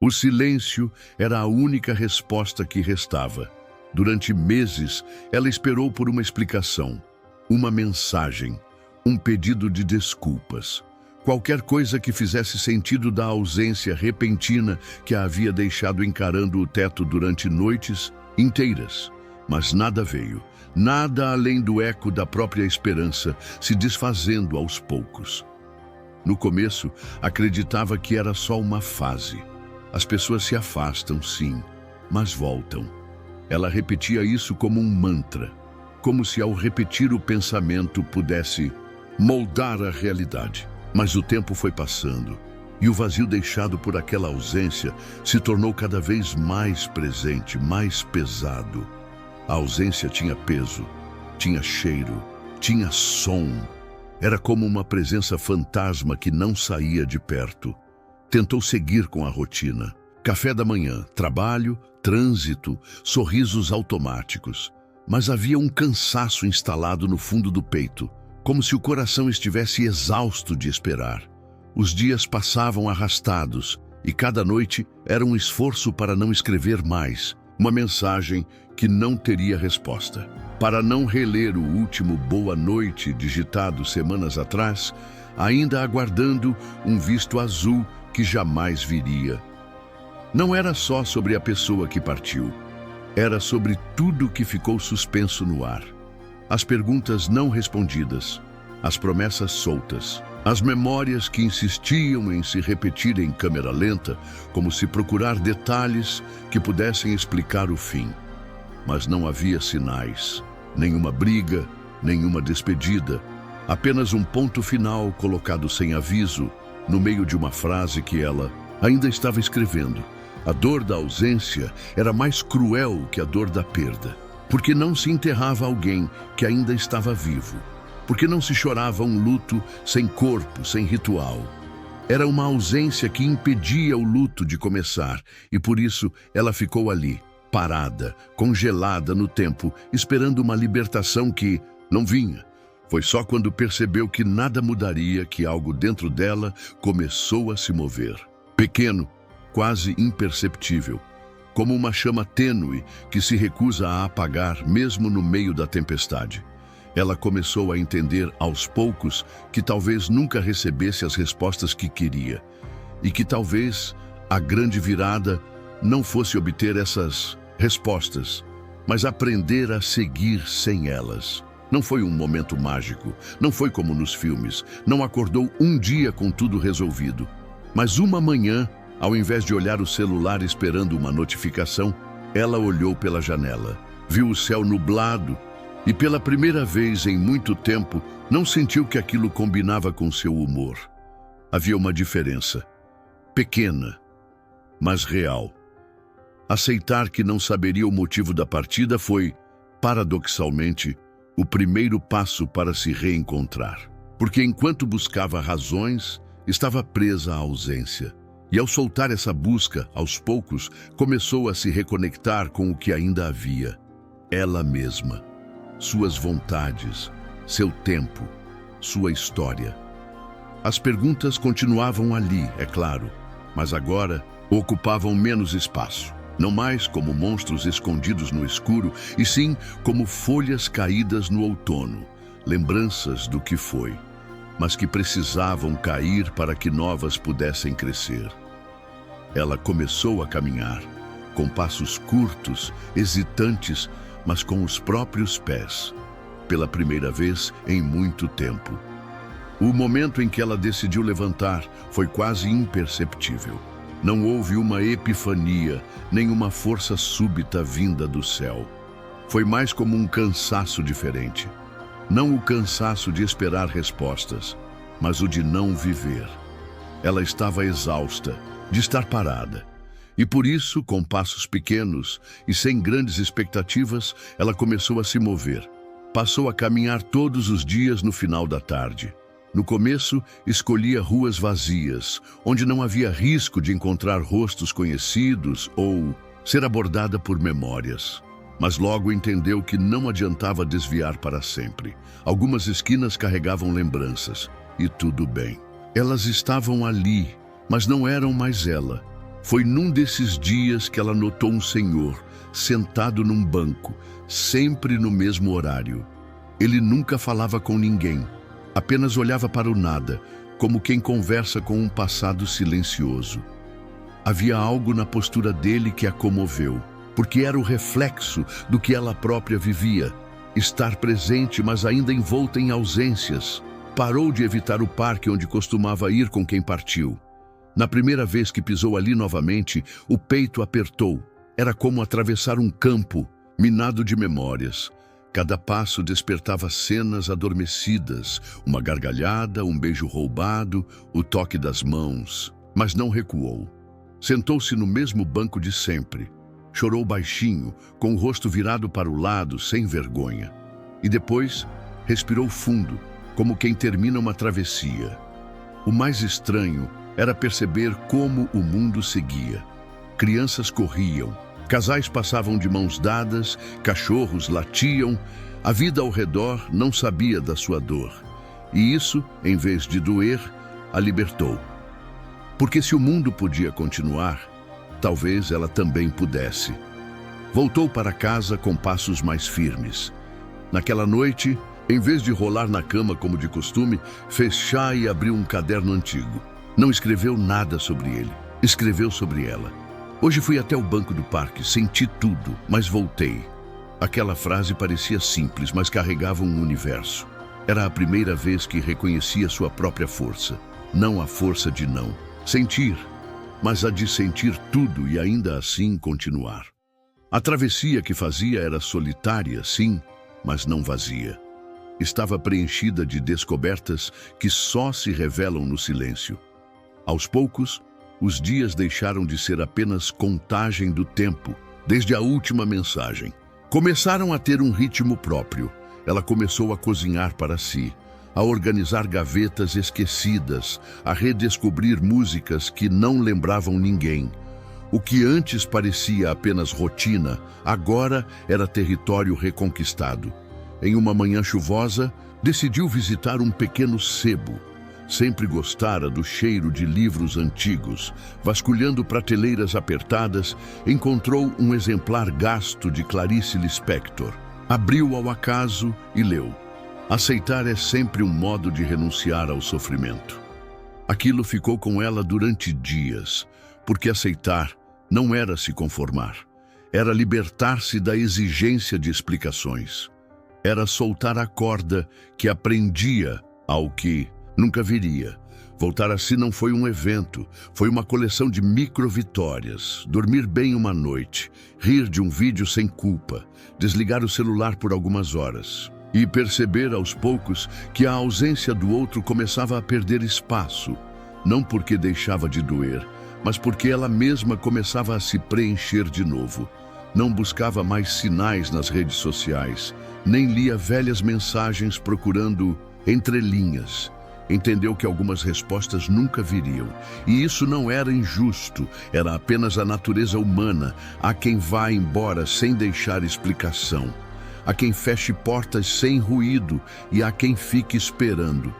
O silêncio era a única resposta que restava. Durante meses, ela esperou por uma explicação, uma mensagem, um pedido de desculpas. Qualquer coisa que fizesse sentido da ausência repentina que a havia deixado encarando o teto durante noites inteiras. Mas nada veio, nada além do eco da própria esperança se desfazendo aos poucos. No começo, acreditava que era só uma fase. As pessoas se afastam, sim, mas voltam. Ela repetia isso como um mantra, como se ao repetir o pensamento pudesse moldar a realidade. Mas o tempo foi passando, e o vazio deixado por aquela ausência se tornou cada vez mais presente, mais pesado. A ausência tinha peso, tinha cheiro, tinha som. Era como uma presença fantasma que não saía de perto. Tentou seguir com a rotina. Café da manhã, trabalho, trânsito, sorrisos automáticos. Mas havia um cansaço instalado no fundo do peito, como se o coração estivesse exausto de esperar. Os dias passavam arrastados, e cada noite era um esforço para não escrever mais, uma mensagem que não teria resposta. Para não reler o último boa noite digitado semanas atrás, ainda aguardando um visto azul que jamais viria. Não era só sobre a pessoa que partiu, era sobre tudo que ficou suspenso no ar. As perguntas não respondidas, as promessas soltas, as memórias que insistiam em se repetir em câmera lenta, como se procurar detalhes que pudessem explicar o fim. Mas não havia sinais, nenhuma briga, nenhuma despedida, apenas um ponto final colocado sem aviso, no meio de uma frase que ela ainda estava escrevendo. A dor da ausência era mais cruel que a dor da perda, porque não se enterrava alguém que ainda estava vivo, porque não se chorava um luto sem corpo, sem ritual. Era uma ausência que impedia o luto de começar, e por isso ela ficou ali, parada, congelada no tempo, esperando uma libertação que não vinha. Foi só quando percebeu que nada mudaria que algo dentro dela começou a se mover. Pequeno, quase imperceptível, como uma chama tênue que se recusa a apagar mesmo no meio da tempestade. Ela começou a entender aos poucos que talvez nunca recebesse as respostas que queria, e que talvez a grande virada não fosse obter essas respostas, mas aprender a seguir sem elas. Não foi um momento mágico, não foi como nos filmes, não acordou um dia com tudo resolvido. Mas uma manhã, ao invés de olhar o celular esperando uma notificação, ela olhou pela janela, viu o céu nublado e pela primeira vez em muito tempo não sentiu que aquilo combinava com seu humor. Havia uma diferença, pequena, mas real. Aceitar que não saberia o motivo da partida foi, paradoxalmente, o primeiro passo para se reencontrar. Porque enquanto buscava razões, estava presa à ausência. E ao soltar essa busca, aos poucos, começou a se reconectar com o que ainda havia. Ela mesma, suas vontades, seu tempo, sua história. As perguntas continuavam ali, é claro, mas agora ocupavam menos espaço. Não mais como monstros escondidos no escuro, e sim como folhas caídas no outono, lembranças do que foi, mas que precisavam cair para que novas pudessem crescer. Ela começou a caminhar, com passos curtos, hesitantes, mas com os próprios pés, pela primeira vez em muito tempo. O momento em que ela decidiu levantar foi quase imperceptível. Não houve uma epifania, nem uma força súbita vinda do céu. Foi mais como um cansaço diferente. Não o cansaço de esperar respostas, mas o de não viver. Ela estava exausta de estar parada. E por isso, com passos pequenos e sem grandes expectativas, ela começou a se mover. Passou a caminhar todos os dias no final da tarde. No começo, escolhia ruas vazias, onde não havia risco de encontrar rostos conhecidos ou ser abordada por memórias. Mas logo entendeu que não adiantava desviar para sempre. Algumas esquinas carregavam lembranças, e tudo bem. Elas estavam ali, mas não eram mais ela. Foi num desses dias que ela notou um senhor sentado num banco, sempre no mesmo horário. Ele nunca falava com ninguém, apenas olhava para o nada, como quem conversa com um passado silencioso. Havia algo na postura dele que a comoveu, porque era o reflexo do que ela própria vivia. Estar presente, mas ainda envolta em ausências. Parou de evitar o parque onde costumava ir com quem partiu. Na primeira vez que pisou ali novamente, o peito apertou. Era como atravessar um campo minado de memórias. Cada passo despertava cenas adormecidas, uma gargalhada, um beijo roubado, o toque das mãos. Mas não recuou. Sentou-se no mesmo banco de sempre. Chorou baixinho, com o rosto virado para o lado, sem vergonha. E depois, respirou fundo, como quem termina uma travessia. O mais estranho era perceber como o mundo seguia. Crianças corriam, casais passavam de mãos dadas, cachorros latiam, a vida ao redor não sabia da sua dor. E isso, em vez de doer, a libertou. Porque se o mundo podia continuar, talvez ela também pudesse. Voltou para casa com passos mais firmes. Naquela noite, em vez de rolar na cama como de costume, fez chá e abriu um caderno antigo. Não escreveu nada sobre ele, escreveu sobre ela. Hoje fui até o banco do parque, senti tudo, mas voltei. Aquela frase parecia simples, mas carregava um universo. Era a primeira vez que reconhecia sua própria força. Não a força de não sentir, mas a de sentir tudo e ainda assim continuar. A travessia que fazia era solitária, sim, mas não vazia. Estava preenchida de descobertas que só se revelam no silêncio. Aos poucos, os dias deixaram de ser apenas contagem do tempo, desde a última mensagem. Começaram a ter um ritmo próprio. Ela começou a cozinhar para si, a organizar gavetas esquecidas, a redescobrir músicas que não lembravam ninguém. O que antes parecia apenas rotina, agora era território reconquistado. Em uma manhã chuvosa, decidiu visitar um pequeno sebo. Sempre gostara do cheiro de livros antigos. Vasculhando prateleiras apertadas, encontrou um exemplar gasto de Clarice Lispector. Abriu ao acaso e leu. Aceitar é sempre um modo de renunciar ao sofrimento. Aquilo ficou com ela durante dias, porque aceitar não era se conformar. Era libertar-se da exigência de explicações. Era soltar a corda que aprendia ao que nunca viria. Voltar a si não foi um evento, foi uma coleção de micro-vitórias. Dormir bem uma noite, rir de um vídeo sem culpa, desligar o celular por algumas horas e perceber aos poucos que a ausência do outro começava a perder espaço, não porque deixava de doer, mas porque ela mesma começava a se preencher de novo. Não buscava mais sinais nas redes sociais, nem lia velhas mensagens procurando entrelinhas. Entendeu que algumas respostas nunca viriam. E isso não era injusto, era apenas a natureza humana. Há quem vá embora sem deixar explicação. Há quem feche portas sem ruído e há quem fique esperando.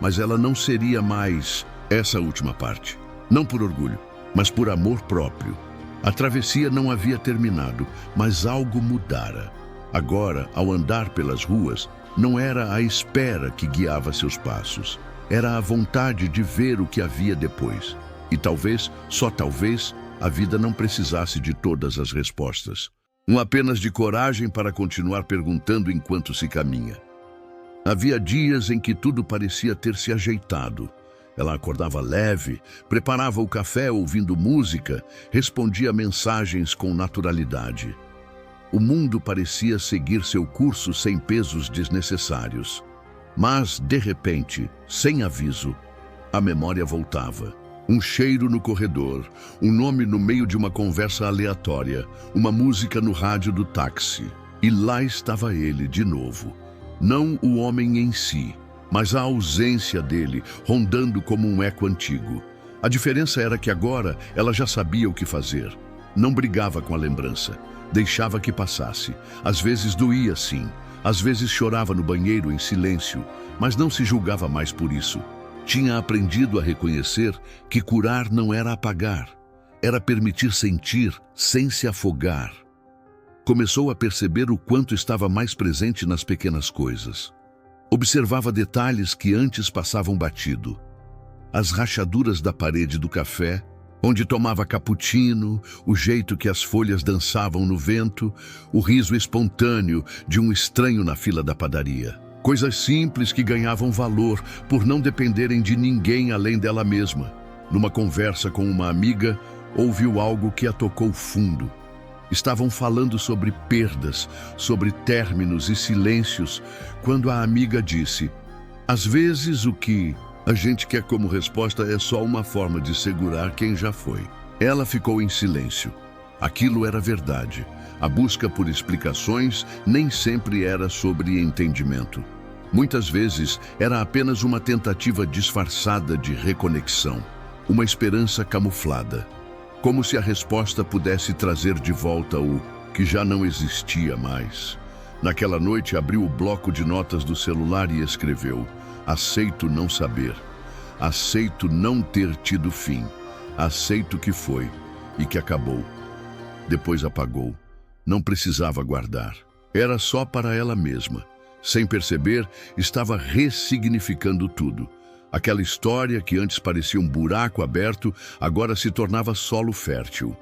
Mas ela não seria mais essa última parte. Não por orgulho, mas por amor próprio. A travessia não havia terminado, mas algo mudara. Agora, ao andar pelas ruas, não era a espera que guiava seus passos. Era a vontade de ver o que havia depois. E talvez, só talvez, a vida não precisasse de todas as respostas. Apenas de coragem para continuar perguntando enquanto se caminha. Havia dias em que tudo parecia ter se ajeitado. Ela acordava leve, preparava o café ouvindo música, respondia mensagens com naturalidade. O mundo parecia seguir seu curso sem pesos desnecessários. Mas, de repente, sem aviso, a memória voltava. Um cheiro no corredor, um nome no meio de uma conversa aleatória, uma música no rádio do táxi. E lá estava ele de novo. Não o homem em si, mas a ausência dele, rondando como um eco antigo. A diferença era que agora ela já sabia o que fazer. Não brigava com a lembrança, deixava que passasse. Às vezes doía, sim. Às vezes chorava no banheiro em silêncio, mas não se julgava mais por isso. Tinha aprendido a reconhecer que curar não era apagar, era permitir sentir sem se afogar. Começou a perceber o quanto estava mais presente nas pequenas coisas. Observava detalhes que antes passavam batido. As rachaduras da parede do café, onde tomava cappuccino, o jeito que as folhas dançavam no vento, o riso espontâneo de um estranho na fila da padaria. Coisas simples que ganhavam valor por não dependerem de ninguém além dela mesma. Numa conversa com uma amiga, ouviu algo que a tocou fundo. Estavam falando sobre perdas, sobre términos e silêncios, quando a amiga disse: às vezes o que a gente quer como resposta é só uma forma de segurar quem já foi. Ela ficou em silêncio. Aquilo era verdade. A busca por explicações nem sempre era sobre entendimento. Muitas vezes era apenas uma tentativa disfarçada de reconexão, uma esperança camuflada. Como se a resposta pudesse trazer de volta o que já não existia mais. Naquela noite, abriu o bloco de notas do celular e escreveu: aceito não saber. Aceito não ter tido fim. Aceito que foi e que acabou. Depois apagou. Não precisava guardar. Era só para ela mesma. Sem perceber, estava ressignificando tudo. Aquela história que antes parecia um buraco aberto, agora se tornava solo fértil.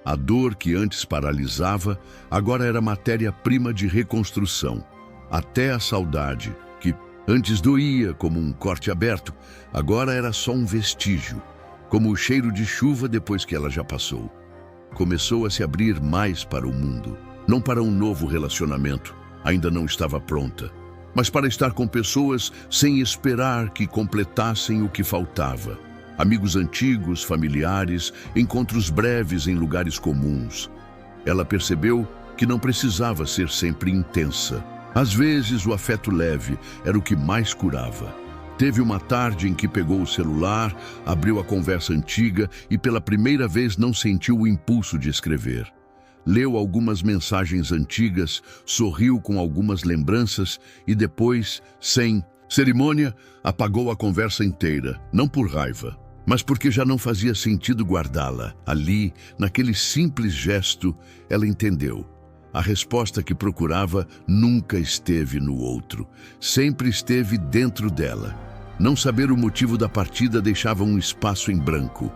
A dor que antes paralisava, agora era matéria-prima de reconstrução. Até a saudade, que antes doía como um corte aberto, agora era só um vestígio, como o cheiro de chuva depois que ela já passou. Começou a se abrir mais para o mundo, não para um novo relacionamento, ainda não estava pronta, mas para estar com pessoas sem esperar que completassem o que faltava. Amigos antigos, familiares, encontros breves em lugares comuns. Ela percebeu que não precisava ser sempre intensa. Às vezes, o afeto leve era o que mais curava. Teve uma tarde em que pegou o celular, abriu a conversa antiga e pela primeira vez não sentiu o impulso de escrever. Leu algumas mensagens antigas, sorriu com algumas lembranças e depois, sem cerimônia, apagou a conversa inteira, não por raiva, mas porque já não fazia sentido guardá-la. Ali, naquele simples gesto, ela entendeu. A resposta que procurava nunca esteve no outro, sempre esteve dentro dela. Não saber o motivo da partida deixava um espaço em branco,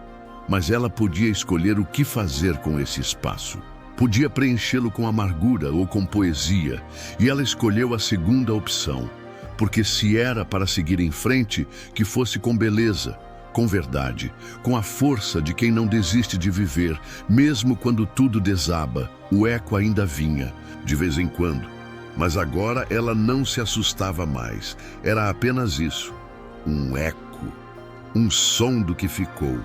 mas ela podia escolher o que fazer com esse espaço. Podia preenchê-lo com amargura ou com poesia, e ela escolheu a segunda opção, porque se era para seguir em frente, que fosse com beleza, com verdade, com a força de quem não desiste de viver, mesmo quando tudo desaba. O eco ainda vinha, de vez em quando, mas agora ela não se assustava mais. Era apenas isso, um eco, um som do que ficou,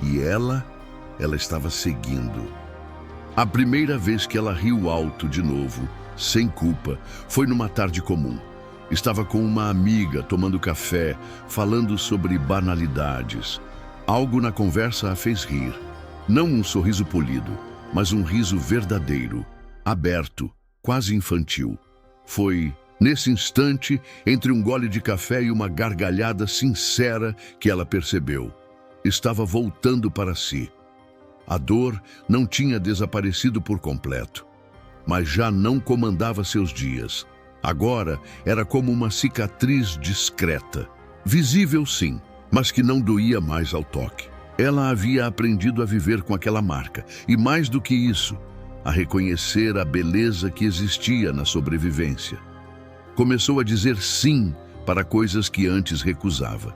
e ela estava seguindo. A primeira vez que ela riu alto de novo, sem culpa, foi numa tarde comum. Estava com uma amiga tomando café, falando sobre banalidades. Algo na conversa a fez rir. Não um sorriso polido, mas um riso verdadeiro, aberto, quase infantil. Foi nesse instante, entre um gole de café e uma gargalhada sincera, que ela percebeu. Estava voltando para si. A dor não tinha desaparecido por completo, mas já não comandava seus dias. Agora era como uma cicatriz discreta, visível sim, mas que não doía mais ao toque. Ela havia aprendido a viver com aquela marca, e mais do que isso, a reconhecer a beleza que existia na sobrevivência. Começou a dizer sim para coisas que antes recusava.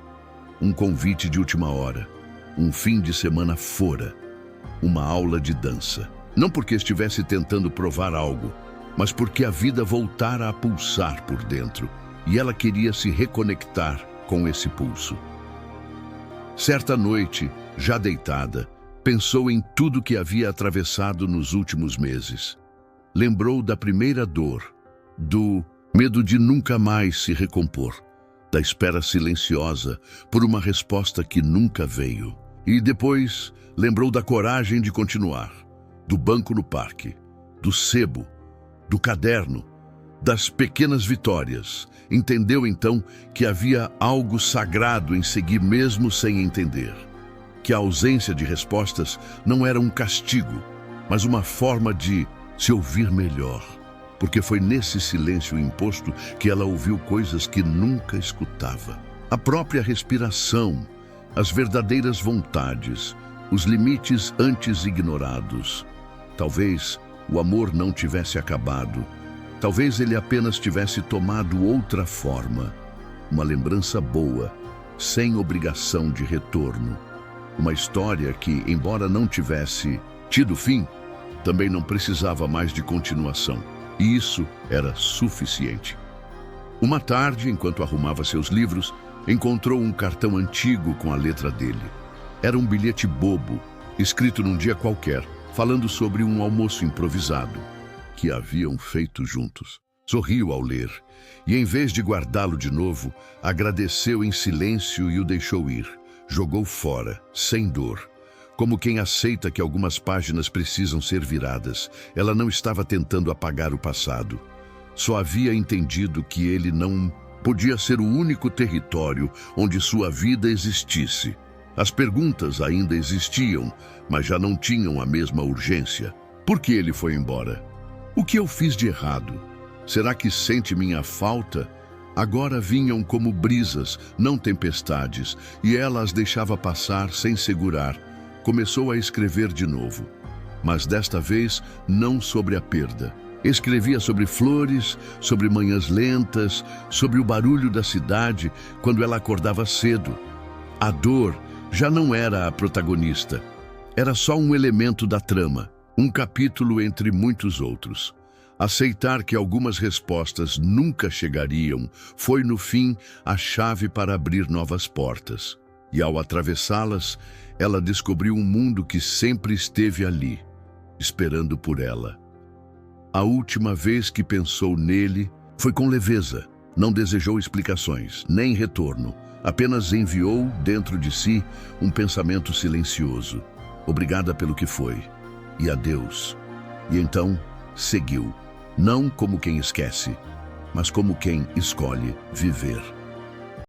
Um convite de última hora, um fim de semana fora, uma aula de dança. Não porque estivesse tentando provar algo, mas porque a vida voltara a pulsar por dentro, e ela queria se reconectar com esse pulso. Certa noite, já deitada, pensou em tudo que havia atravessado nos últimos meses. Lembrou da primeira dor, do medo de nunca mais se recompor, da espera silenciosa por uma resposta que nunca veio. E depois lembrou da coragem de continuar, do banco no parque, do sebo, do caderno, das pequenas vitórias. Entendeu então que havia algo sagrado em seguir mesmo sem entender, que a ausência de respostas não era um castigo, mas uma forma de se ouvir melhor, porque foi nesse silêncio imposto que ela ouviu coisas que nunca escutava. A própria respiração, as verdadeiras vontades, os limites antes ignorados. Talvez o amor não tivesse acabado. Talvez ele apenas tivesse tomado outra forma. Uma lembrança boa, sem obrigação de retorno. Uma história que, embora não tivesse tido fim, também não precisava mais de continuação. E isso era suficiente. Uma tarde, enquanto arrumava seus livros, encontrou um cartão antigo com a letra dele. Era um bilhete bobo, escrito num dia qualquer, falando sobre um almoço improvisado que haviam feito juntos. Sorriu ao ler e, em vez de guardá-lo de novo, agradeceu em silêncio e o deixou ir. Jogou fora, sem dor, como quem aceita que algumas páginas precisam ser viradas. Ela não estava tentando apagar o passado. Só havia entendido que ele não podia ser o único território onde sua vida existisse. As perguntas ainda existiam, mas já não tinham a mesma urgência. Por que ele foi embora? O que eu fiz de errado? Será que sente minha falta? Agora vinham como brisas, não tempestades, e ela as deixava passar sem segurar. Começou a escrever de novo, mas desta vez não sobre a perda. Escrevia sobre flores, sobre manhãs lentas, sobre o barulho da cidade quando ela acordava cedo. A dor já não era a protagonista. Era só um elemento da trama, um capítulo entre muitos outros. Aceitar que algumas respostas nunca chegariam foi, no fim, a chave para abrir novas portas. E ao atravessá-las, ela descobriu um mundo que sempre esteve ali, esperando por ela. A última vez que pensou nele foi com leveza. Não desejou explicações, nem retorno. Apenas enviou dentro de si um pensamento silencioso. Obrigada pelo que foi. E adeus. E então, seguiu. Não como quem esquece, mas como quem escolhe viver.